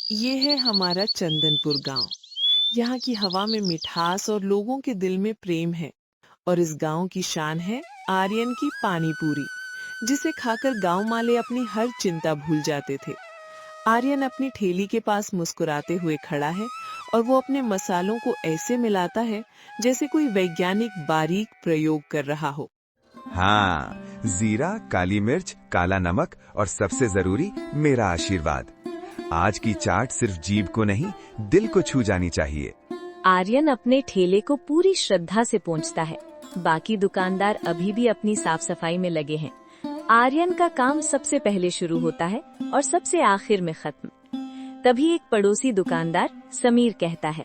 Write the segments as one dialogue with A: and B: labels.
A: ये है हमारा चंदनपुर गांव। यहाँ की हवा में मिठास और लोगों के दिल में प्रेम है। और इस गांव की शान है आर्यन की पानी पूरी, जिसे खाकर गांव वाले अपनी हर चिंता भूल जाते थे। आर्यन अपनी ठेली के पास मुस्कुराते हुए खड़ा है और वो अपने मसालों को ऐसे मिलाता है जैसे कोई वैज्ञानिक बारीक प्रयोग कर रहा हो।
B: हाँ, जीरा, काली मिर्च, काला नमक और सबसे जरूरी मेरा आशीर्वाद। आज की चाट सिर्फ जीभ को नहीं, दिल को छू जानी चाहिए।
C: आर्यन अपने ठेले को पूरी श्रद्धा से पोंछता है। बाकी दुकानदार अभी भी अपनी साफ सफाई में लगे हैं। आर्यन का काम सबसे पहले शुरू होता है और सबसे आखिर में खत्म। तभी एक पड़ोसी दुकानदार समीर कहता है,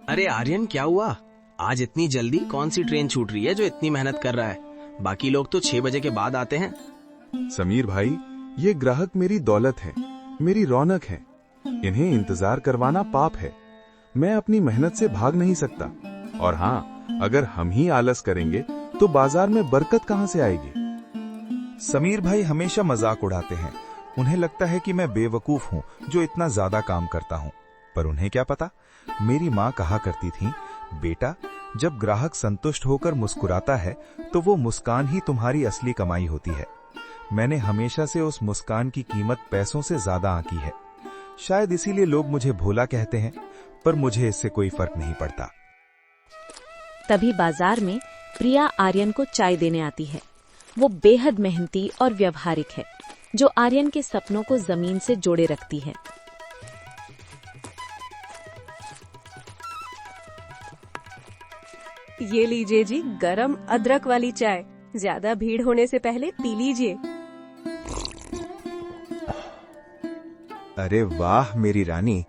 D: अरे आर्यन, क्या हुआ? आज इतनी जल्दी कौन सी ट्रेन छूट रही है जो इतनी मेहनत कर रहा है? बाकी लोग तो 6 बजे के बाद आते हैं।
B: समीर भाई, ये ग्राहक मेरी दौलत है, मेरी रौनक है। इन्हें इंतजार करवाना पाप है। मैं अपनी मेहनत से भाग नहीं सकता। और हाँ, अगर हम ही आलस करेंगे तो बाजार में बरकत कहाँ से आएगी? समीर भाई हमेशा मजाक उड़ाते हैं। उन्हें लगता है कि मैं बेवकूफ हूँ जो इतना ज्यादा काम करता हूँ। पर उन्हें क्या पता, मेरी माँ कहा करती थी, बेटा, जब ग्राहक संतुष्ट होकर मुस्कुराता है तो वो मुस्कान ही तुम्हारी असली कमाई होती है। मैंने हमेशा से उस मुस्कान की कीमत पैसों से ज्यादा आंकी है। शायद इसीलिए लोग मुझे भोला कहते हैं, पर मुझे इससे कोई फर्क नहीं पड़ता।
C: तभी बाजार में प्रिया आर्यन को चाय देने आती है। वो बेहद मेहनती और व्यवहारिक है, जो आर्यन के सपनों को जमीन से जोड़े रखती है।
E: ये लीजिए जी, गरम अदरक वाली चाय। ज्यादा भीड़ होने से पहले पी लीजिए।
B: अरे वाह मेरी रानी,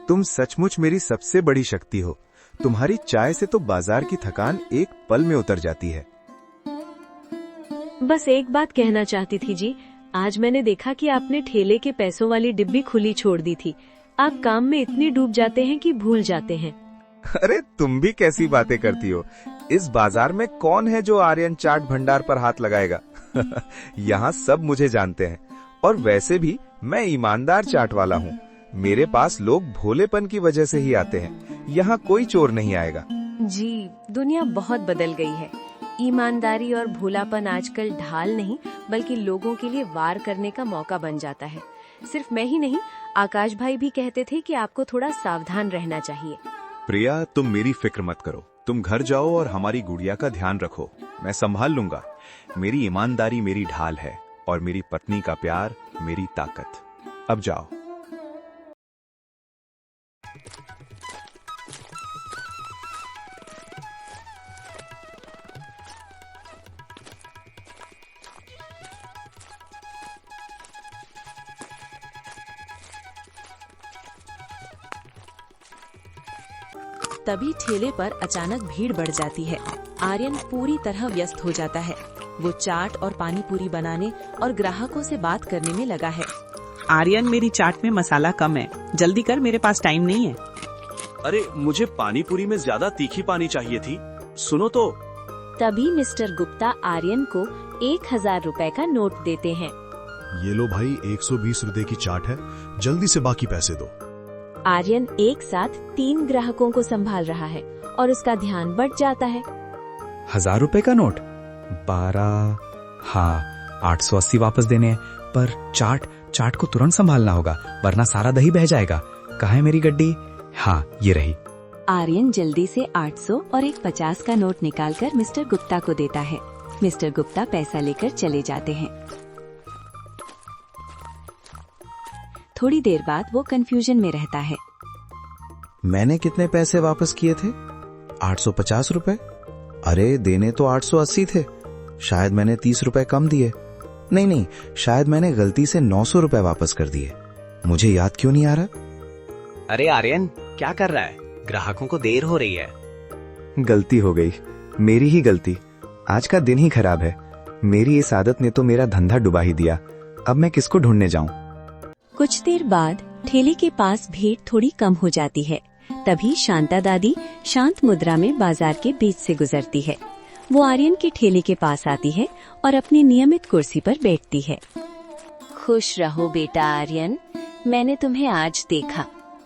B: तुम सचमुच मेरी सबसे बड़ी शक्ति हो। तुम्हारी चाय से तो बाजार की थकान एक पल में उतर जाती है।
C: बस एक बात कहना चाहती थी जी, आज मैंने देखा कि आपने ठेले के पैसों वाली डिब्बी खुली छोड़ दी थी। आप काम में इतनी डूब जाते हैं कि भूल जाते हैं।
B: अरे तुम भी कैसी बातें करती हो? इस बाजार में कौन है जो आर्यन चाट भंडार पर हाथ लगाएगा? यहाँ सब मुझे जानते हैं। और वैसे भी मैं ईमानदार चाट वाला हूँ। मेरे पास लोग भोलेपन की वजह से ही आते हैं। यहाँ कोई चोर नहीं आएगा।
E: जी, दुनिया बहुत बदल गई है। ईमानदारी और भोलापन आजकल ढाल नहीं, बल्कि लोगों के लिए वार करने का मौका बन जाता है। सिर्फ मैं ही नहीं, आकाश भाई भी कहते थे कि आपको थोड़ा सावधान रहना चाहिए।
B: प्रिया, तुम मेरी फिक्र मत करो। तुम घर जाओ और हमारी गुड़िया का ध्यान रखो। मैं संभाल लूंगा। मेरी ईमानदारी मेरी ढाल है और मेरी पत्नी का प्यार मेरी ताकत। अब जाओ।
C: तभी ठेले पर अचानक भीड़ बढ़ जाती है। आर्यन पूरी तरह व्यस्त हो जाता है। वो चाट और पानी पूरी बनाने और ग्राहकों से बात करने में लगा है।
A: आर्यन, मेरी चाट में मसाला कम है, जल्दी कर, मेरे पास टाइम नहीं है।
F: अरे मुझे पानी पूरी में ज्यादा तीखी पानी चाहिए थी। सुनो तो।
C: तभी मिस्टर गुप्ता आर्यन को 1000 रुपए का नोट देते हैं।
G: ये लो भाई, 120 रुपए की चाट है, जल्दी से बाकी पैसे दो।
C: आर्यन एक साथ 3 ग्राहकों को संभाल रहा है और उसका ध्यान बढ़ जाता है।
H: 1000 रुपए का नोट? 12, हाँ, 880 वापस देने हैं। पर चाट को तुरंत संभालना होगा, वरना सारा दही बह जाएगा। कहाँ है मेरी गड्डी? हाँ, ये रही।
C: आर्यन जल्दी से 800 और एक 50 का नोट निकालकर मिस्टर गुप्ता को देता है। मिस्टर गुप्ता पैसा लेकर चले जाते हैं। थोड़ी देर बाद वो कंफ्यूजन में रहता है।
I: मैंने कितने पैसे वापस किए थे? 850 रुपए। अरे देने तो 880 थे। शायद मैंने 30 रुपए कम दिए। नहीं, शायद मैंने गलती से 900 रुपए वापस कर दिए। मुझे याद क्यों नहीं आ रहा?
D: अरे आर्यन, क्या कर रहा है? ग्राहकों को देर हो रही है।
I: गलती हो गई, मेरी ही गलती। आज का दिन ही खराब है। मेरी इस आदत ने तो मेरा धंधा डुबा ही दिया। अब मैं किसको ढूंढने जाऊं?
C: कुछ देर बाद ठेले के पास भीड़ थोड़ी कम हो जाती है। तभी शांता दादी शांत मुद्रा में बाजार के बीच से गुजरती है। वो आर्यन के ठेले के पास आती है और अपनी नियमित कुर्सी पर बैठती है। खुश रहो बेटा आर्यन,
E: मैंने तुम्हें आज देखा।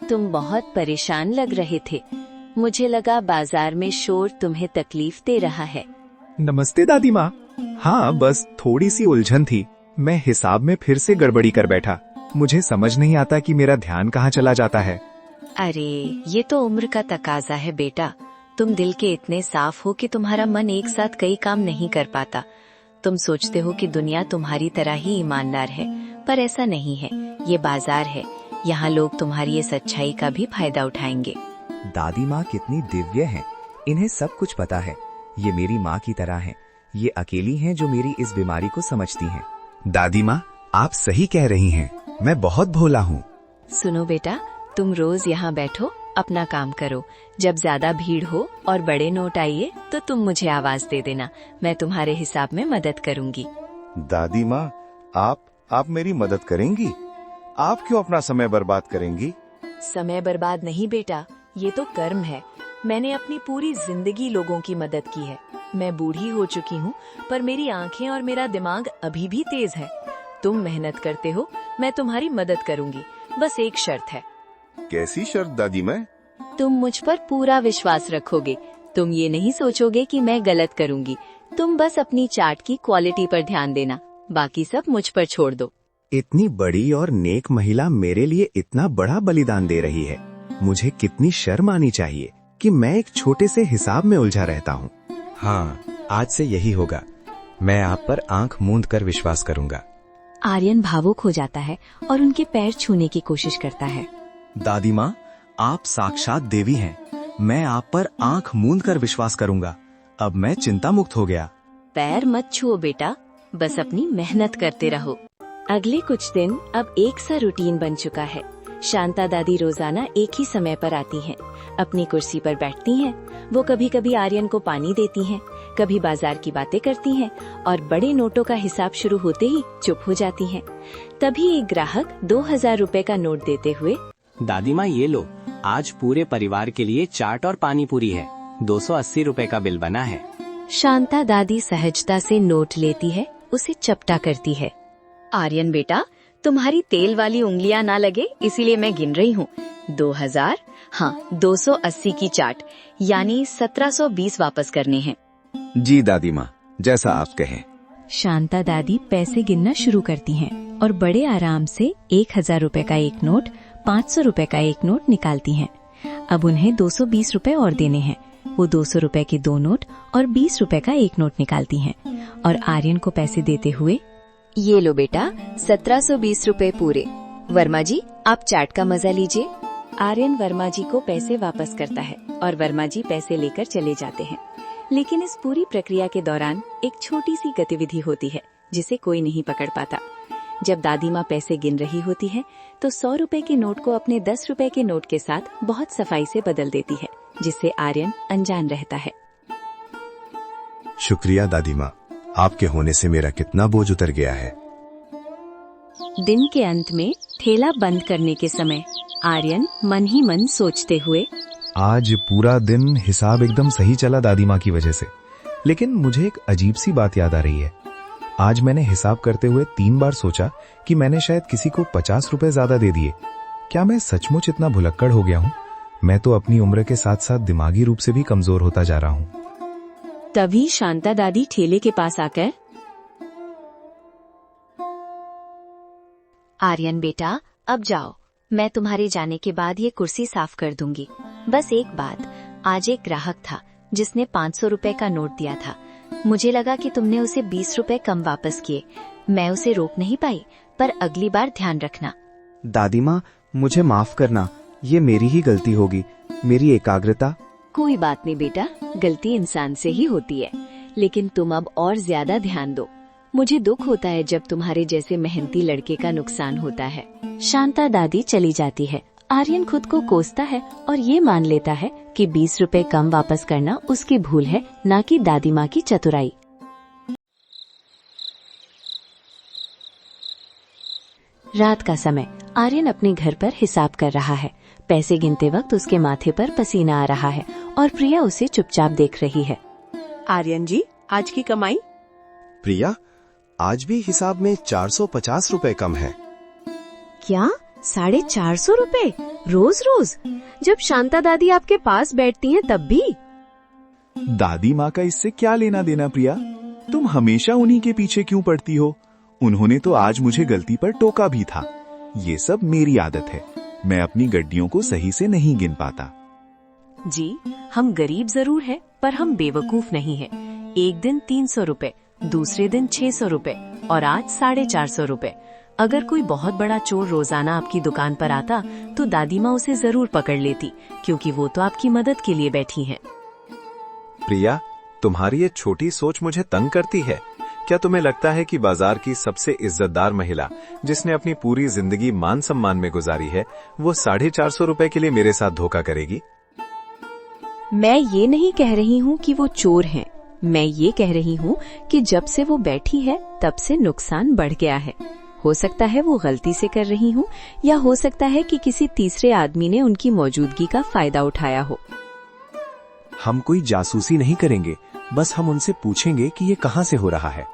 E: तुम बहुत परेशान लग रहे थे। मुझे लगा बाजार में शोर तुम्हें तकलीफ दे रहा है।
H: नमस्ते दादी माँ। हाँ, बस थोड़ी सी उलझन थी। मैं हिसाब में फिर से गड़बड़ी कर बैठा। मुझे समझ नहीं आता कि मेरा ध्यान कहाँ चला जाता है।
E: अरे ये तो उम्र का तकाजा है बेटा। तुम दिल के इतने साफ हो कि तुम्हारा मन एक साथ कई काम नहीं कर पाता। तुम सोचते हो कि दुनिया तुम्हारी तरह ही ईमानदार है, पर ऐसा नहीं है। ये बाजार है, यहाँ लोग तुम्हारी ये सच्चाई का भी फायदा उठाएंगे।
H: दादी माँ कितनी दिव्य हैं। इन्हें सब कुछ पता है। ये मेरी माँ की तरह हैं। ये अकेली हैं जो मेरी इस बीमारी को समझती हैं।
I: दादी माँ, आप सही कह रही हैं। मैं बहुत भोला हूँ।
E: सुनो बेटा, तुम रोज यहाँ बैठो, अपना काम करो। जब ज्यादा भीड़ हो और बड़े नोट आइए तो तुम मुझे आवाज दे देना। मैं तुम्हारे हिसाब में मदद करूंगी।
I: दादी माँ, आप मेरी मदद करेंगी? आप क्यों अपना समय बर्बाद करेंगी?
E: समय बर्बाद नहीं बेटा, ये तो कर्म है। मैंने अपनी पूरी जिंदगी लोगों की मदद की है। मैं बूढ़ी हो चुकी हूँ, पर मेरी आंखें और मेरा दिमाग अभी भी तेज है। तुम मेहनत करते हो, मैं तुम्हारी मदद करूंगी। बस एक शर्त है।
I: कैसी शर्त दादी माँ?
E: तुम मुझ पर पूरा विश्वास रखोगे। तुम ये नहीं सोचोगे कि मैं गलत करूंगी। तुम बस अपनी चाट की क्वालिटी पर ध्यान देना, बाकी सब मुझ पर छोड़ दो।
I: इतनी बड़ी और नेक महिला मेरे लिए इतना बड़ा बलिदान दे रही है। मुझे कितनी शर्म आनी चाहिए कि मैं एक छोटे से हिसाब में उलझा रहता हूँ।
H: हाँ, आज से यही होगा। मैं आप पर आंख मूंद कर विश्वास करूंगा।
E: आर्यन भावुक हो जाता है और उनके पैर छूने की कोशिश करता है।
H: दादी माँ, आप साक्षात देवी हैं। मैं आप पर आंख मूंद कर विश्वास करूंगा। अब मैं चिंता मुक्त हो गया।
E: पैर मत छुओ बेटा, बस अपनी मेहनत करते रहो। अगले कुछ दिन अब एक सा रूटीन बन चुका है। शांता दादी रोजाना एक ही समय पर आती हैं, अपनी कुर्सी पर बैठती हैं। वो कभी कभी आर्यन को पानी देती हैं, कभी बाजार की बातें करती हैं और बड़े नोटों का हिसाब शुरू होते ही चुप हो जाती हैं। तभी एक ग्राहक 2000 रुपए का नोट देते हुए,
D: दादी माँ ये लो, आज पूरे परिवार के लिए चाट और पानी पूरी है। 280 रुपए का बिल बना है।
E: शांता दादी सहजता से नोट लेती है, उसे चपटा करती है। आर्यन बेटा, तुम्हारी तेल वाली उंगलियां ना लगे, इसीलिए मैं गिन रही हूँ। 2000, हाँ 280 की चाट, यानी 1720 वापस करने हैं।
I: जी दादी माँ, जैसा आप कहें।
E: शांता दादी पैसे गिनना शुरू करती हैं और बड़े आराम से 1000 रुपए का एक नोट, 500 रुपए का एक नोट निकालती हैं। अब उन्हें 220 रुपए और देने हैं। वो 200 रुपए के 2 नोट और 20 रुपए का एक नोट निकालती हैं और आर्यन को पैसे देते हुए, ये लो बेटा, 1720 रुपए पूरे। वर्मा जी, आप चाट का मजा लीजिए। आर्यन वर्मा जी को पैसे वापस करता है और वर्मा जी पैसे लेकर चले जाते हैं। लेकिन इस पूरी प्रक्रिया के दौरान एक छोटी सी गतिविधि होती है जिसे कोई नहीं पकड़ पाता। जब दादी माँ पैसे गिन रही होती है तो 100 रुपए के नोट को अपने 10 रुपए के नोट के साथ बहुत सफाई से बदल देती है, जिससे आर्यन अनजान रहता है।
G: शुक्रिया दादी माँ, आपके होने से मेरा कितना बोझ उतर गया है।
E: दिन के अंत में ठेला बंद करने के समय आर्यन मन ही मन सोचते हुए,
G: आज पूरा दिन हिसाब एकदम सही चला दादी माँ की वजह से। लेकिन मुझे एक अजीब सी बात याद आ रही है। आज मैंने हिसाब करते हुए 3 बार सोचा कि मैंने शायद किसी को 50 रुपए ज्यादा दे दिए। क्या मैं सचमुच इतना भुलक्कड़ हो गया हूँ? मैं तो अपनी उम्र के साथ साथ दिमागी रूप से भी कमजोर होता जा रहा हूँ।
E: तभी शांता दादी ठेले के पास आकर, आर्यन बेटा, अब जाओ। मैं तुम्हारे जाने के बाद ये कुर्सी साफ कर दूंगी। बस एक बात, आज एक ग्राहक था जिसने 500 रुपए का नोट दिया था। मुझे लगा कि तुमने उसे 20 रुपए कम वापस किए। मैं उसे रोक नहीं पाई, पर अगली बार ध्यान रखना।
I: दादी माँ, मुझे माफ करना, ये मेरी ही गलती होगी, मेरी एकाग्रता।
E: कोई बात नहीं बेटा, गलती इंसान से ही होती है, लेकिन तुम अब और ज्यादा ध्यान दो। मुझे दुख होता है जब तुम्हारे जैसे मेहनती लड़के का नुकसान होता है। शांता दादी चली जाती है। आर्यन खुद को कोसता है और ये मान लेता है कि 20 रुपए कम वापस करना उसकी भूल है, न कि दादी माँ की चतुराई। रात का समय आर्यन अपने घर पर हिसाब कर रहा है। पैसे गिनते वक्त उसके माथे पर पसीना आ रहा है और प्रिया उसे चुपचाप देख रही है।
A: आर्यन जी, आज की कमाई?
G: प्रिया, आज भी हिसाब में 450 रुपए कम है।
E: क्या ₹450 रोज रोज? जब शांता दादी आपके पास बैठती हैं तब भी?
G: दादी माँ का इससे क्या लेना देना प्रिया? तुम हमेशा उन्हीं के पीछे क्यों पड़ती हो? उन्होंने तो आज मुझे गलती पर टोका भी था। ये सब मेरी आदत है, मैं अपनी गड्डियों को सही से नहीं गिन पाता।
E: जी, हम गरीब जरूर हैं, पर हम बेवकूफ नहीं हैं। एक दिन ₹300, दूसरे दिन ₹600 और आज ₹450। अगर कोई बहुत बड़ा चोर रोजाना आपकी दुकान पर आता तो दादी माँ उसे जरूर पकड़ लेती, क्योंकि वो तो आपकी मदद के लिए बैठी हैं।
J: प्रिया, तुम्हारी ये छोटी सोच मुझे तंग करती है। क्या तुम्हें लगता है कि बाजार की सबसे इज्जतदार महिला, जिसने अपनी पूरी जिंदगी मान सम्मान में गुजारी है, वो ₹450 के लिए मेरे साथ धोखा करेगी?
E: मैं ये नहीं कह रही हूँ कि वो चोर हैं। मैं ये कह रही हूँ कि जब से वो बैठी है तब से नुकसान बढ़ गया है। हो सकता है वो गलती से कर रही हूँ, या हो सकता है कि किसी तीसरे आदमी ने उनकी मौजूदगी का फायदा उठाया हो।
G: हम कोई जासूसी नहीं करेंगे, बस हम उनसे पूछेंगे कि ये कहाँ से हो रहा है।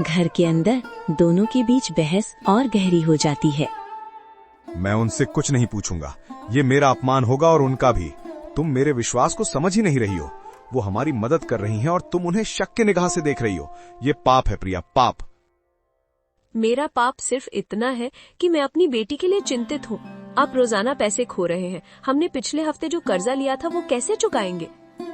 E: घर के अंदर दोनों के बीच बहस और गहरी हो जाती है।
B: मैं उनसे कुछ नहीं पूछूंगा, ये मेरा अपमान होगा और उनका भी। तुम मेरे विश्वास को समझ ही नहीं रही हो। वो हमारी मदद कर रही हैं और तुम उन्हें शक के निगाह से देख रही हो। ये पाप है प्रिया, पाप।
E: मेरा पाप सिर्फ इतना है कि मैं अपनी बेटी के लिए चिंतित हूँ। आप रोजाना पैसे खो रहे हैं। हमने पिछले हफ्ते जो कर्जा लिया था वो कैसे चुकाएंगे?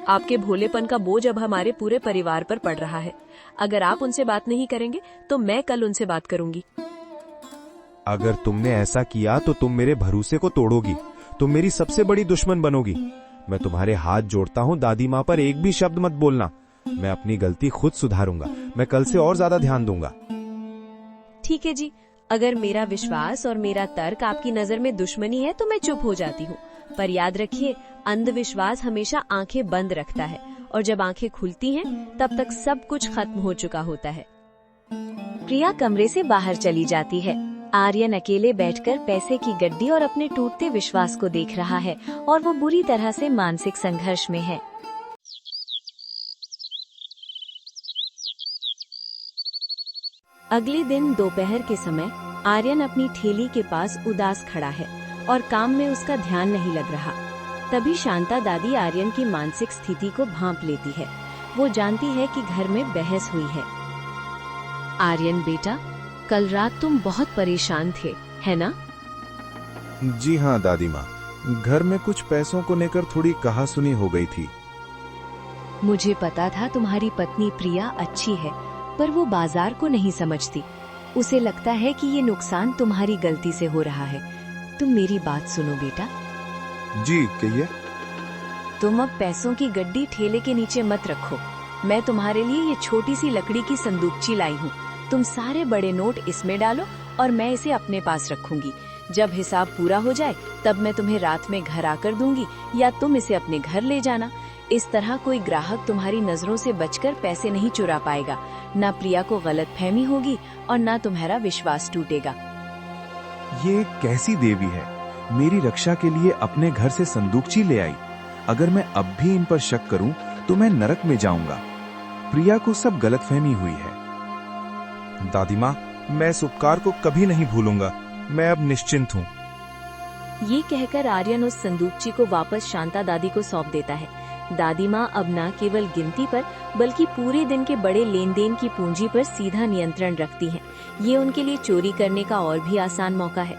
E: आपके भोलेपन का बोझ अब हमारे पूरे परिवार पर पड़ रहा है। अगर आप उनसे बात नहीं करेंगे तो मैं कल उनसे बात करूंगी।
G: अगर तुमने ऐसा किया तो तुम मेरे भरोसे को तोड़ोगी, तुम मेरी सबसे बड़ी दुश्मन बनोगी। मैं तुम्हारे हाथ जोड़ता हूँ, दादी माँ पर एक भी शब्द मत बोलना। मैं अपनी गलती खुद सुधारूंगा। मैं कल से और ज्यादा ध्यान दूंगा।
E: ठीक है जी, अगर मेरा विश्वास और मेरा तर्क आपकी नजर में दुश्मनी है तो मैं चुप हो जाती हूँ। पर याद रखिए, अंधविश्वास हमेशा आंखें बंद रखता है, और जब आंखें खुलती हैं तब तक सब कुछ खत्म हो चुका होता है। प्रिया कमरे से बाहर चली जाती है। आर्यन अकेले बैठकर पैसे की गड्डी और अपने टूटते विश्वास को देख रहा है, और वो बुरी तरह से मानसिक संघर्ष में है। अगले दिन दोपहर के समय आर्यन अपनी ठेली के पास उदास खड़ा है और काम में उसका ध्यान नहीं लग रहा। तभी शांता दादी आर्यन की मानसिक स्थिति को भांप लेती है। वो जानती है कि घर में बहस हुई है। आर्यन बेटा, कल रात तुम बहुत परेशान थे, है ना?
B: जी हाँ दादी माँ, घर में कुछ पैसों को लेकर थोड़ी कहासुनी हो गई थी।
E: मुझे पता था तुम्हारी पत्नी प्रिया अच्छी है, पर वो बाजार को नहीं समझती। उसे लगता है कि ये नुकसान तुम्हारी गलती से हो रहा है। तुम मेरी बात सुनो बेटा।
B: जी कहिए।
E: तुम अब पैसों की गड्डी ठेले के नीचे मत रखो। मैं तुम्हारे लिए ये छोटी सी लकड़ी की संदूकची लाई हूँ। तुम सारे बड़े नोट इसमें डालो और मैं इसे अपने पास रखूंगी। जब हिसाब पूरा हो जाए तब मैं तुम्हें रात में घर आकर दूंगी, या तुम इसे अपने घर ले जाना। इस तरह कोई ग्राहक तुम्हारी नजरों से बचकर पैसे नहीं चुरा पाएगा। ना प्रिया को गलतफहमी होगी और ना तुम्हारा विश्वास टूटेगा।
G: ये कैसी देवी है, मेरी रक्षा के लिए अपने घर से संदूकची ले आई। अगर मैं अब भी इन पर शक करूं तो मैं नरक में जाऊंगा। प्रिया को सब गलतफहमी हुई है।
B: दादी माँ, मैं इस उपकार को कभी नहीं भूलूंगा। मैं अब निश्चिंत हूँ।
E: ये कहकर आर्यन उस संदूकची को वापस शांता दादी को सौंप देता है। दादी माँ अब न केवल गिनती पर बल्कि पूरे दिन के बड़े लेन देन की पूंजी पर सीधा नियंत्रण रखती हैं। ये उनके लिए चोरी करने का और भी आसान मौका है।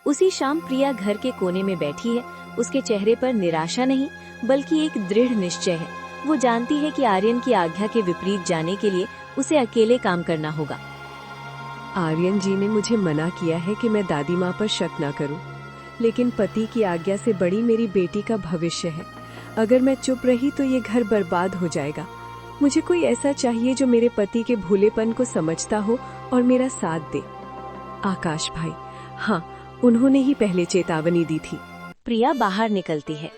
E: उसी शाम प्रिया घर के कोने में बैठी है। उसके चेहरे पर निराशा नहीं बल्कि एक दृढ़ निश्चय है। वो जानती है कि आर्यन की आज्ञा के विपरीत जाने के लिए उसे अकेले काम करना होगा।
K: आर्यन जी ने मुझे मना किया है कि मैं दादी माँ पर शक न करूं, लेकिन पति की आज्ञा से बड़ी मेरी बेटी का भविष्य है। अगर मैं चुप रही तो ये घर बर्बाद हो जाएगा। मुझे कोई ऐसा चाहिए जो मेरे पति के भोलेपन को समझता हो और मेरा साथ दे। आकाश भाई, हाँ, उन्होंने ही पहले चेतावनी दी थी।
E: प्रिया बाहर निकलती है।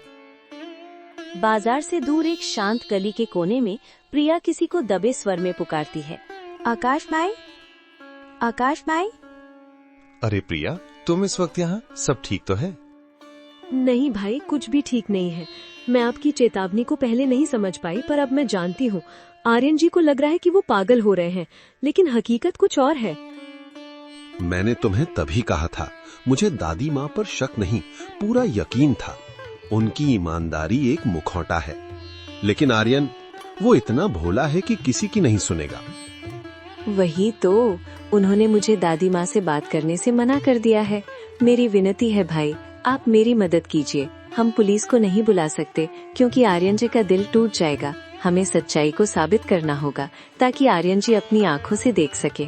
E: बाजार से दूर एक शांत गली के कोने में प्रिया किसी को दबे स्वर में पुकारती है। आकाश भाई, आकाश भाई।
J: अरे प्रिया, तुम इस वक्त यहाँ? सब ठीक तो है?
K: नहीं भाई, कुछ भी ठीक नहीं है। मैं आपकी चेतावनी को पहले नहीं समझ पाई, पर अब मैं जानती हूँ। आर्यन जी को लग रहा है कि वो पागल हो रहे हैं, लेकिन हकीकत कुछ और है।
L: मैंने तुम्हें तभी कहा था, मुझे दादी माँ पर शक नहीं, पूरा यकीन था। उनकी ईमानदारी एक मुखौटा है। लेकिन आर्यन, वो इतना भोला है कि किसी की नहीं सुनेगा।
E: वही तो, उन्होंने मुझे दादी माँ से बात करने से मना कर दिया है। मेरी विनती है भाई, आप मेरी मदद कीजिए। हम पुलिस को नहीं बुला सकते क्योंकि आर्यन जी का दिल टूट जाएगा। हमें सच्चाई को साबित करना होगा ताकि आर्यन जी अपनी आंखों से देख सके।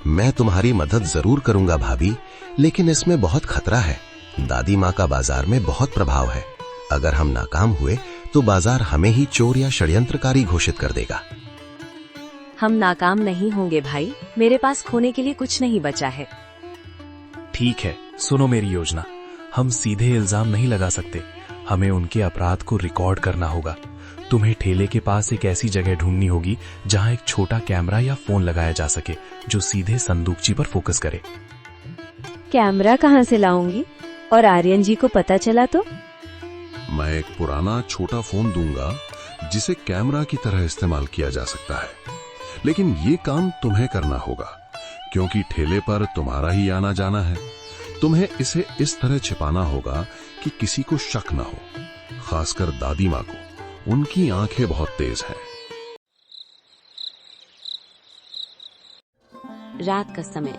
L: मैं तुम्हारी मदद जरूर करूंगा भाभी, लेकिन इसमें बहुत खतरा है। दादी माँ का बाजार में बहुत प्रभाव है। अगर हम नाकाम हुए तो बाजार हमें ही चोर या षड्यंत्रकारी घोषित कर देगा।
E: हम नाकाम नहीं होंगे भाई, मेरे पास खोने के लिए कुछ नहीं बचा है।
H: ठीक है, सुनो मेरी योजना। हम सीधे इल्जाम नहीं लगा सकते, हमें उनके अपराध को रिकॉर्ड करना होगा। तुम्हें ठेले के पास एक ऐसी जगह ढूंढनी होगी जहां एक छोटा कैमरा या फोन लगाया जा सके जो सीधे संदूकची पर फोकस करे।
E: कैमरा कहाँ से लाऊंगी? और आर्यन जी को पता चला तो?
L: मैं एक पुराना छोटा फोन दूंगा जिसे कैमरा की तरह इस्तेमाल किया जा सकता है। लेकिन ये काम तुम्हें करना होगा क्योंकि ठेले पर तुम्हारा ही आना जाना है। तुम्हें इसे इस तरह छिपाना होगा कि किसी को शक न हो, खासकर दादी माँ को। उनकी आंखें बहुत तेज हैं।
E: रात का समय,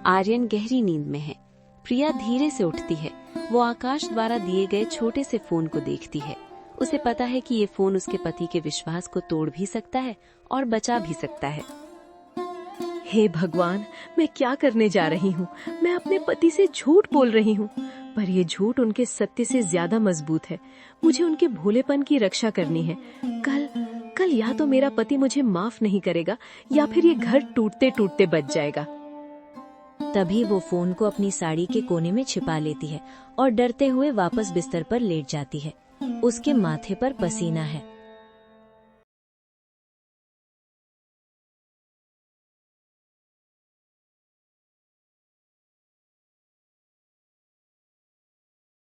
E: आर्यन गहरी नींद में है। प्रिया धीरे से उठती है। वो आकाश द्वारा दिए गए छोटे से फोन को देखती है। उसे पता है कि ये फोन उसके पति के विश्वास को तोड़ भी सकता है और बचा भी सकता है।
K: हे भगवान, मैं क्या करने जा रही हूँ? मैं अपने पति से झूठ बोल रही हूँ, पर ये झूठ उनके सत्य से ज्यादा मजबूत है। मुझे उनके भोलेपन की रक्षा करनी है। कल या तो मेरा पति मुझे माफ नहीं करेगा या फिर ये घर टूटते टूटते बच जाएगा।
C: तभी वो फोन को अपनी साड़ी के कोने में छिपा लेती है और डरते हुए वापस बिस्तर पर लेट जाती है। उसके माथे पर पसीना है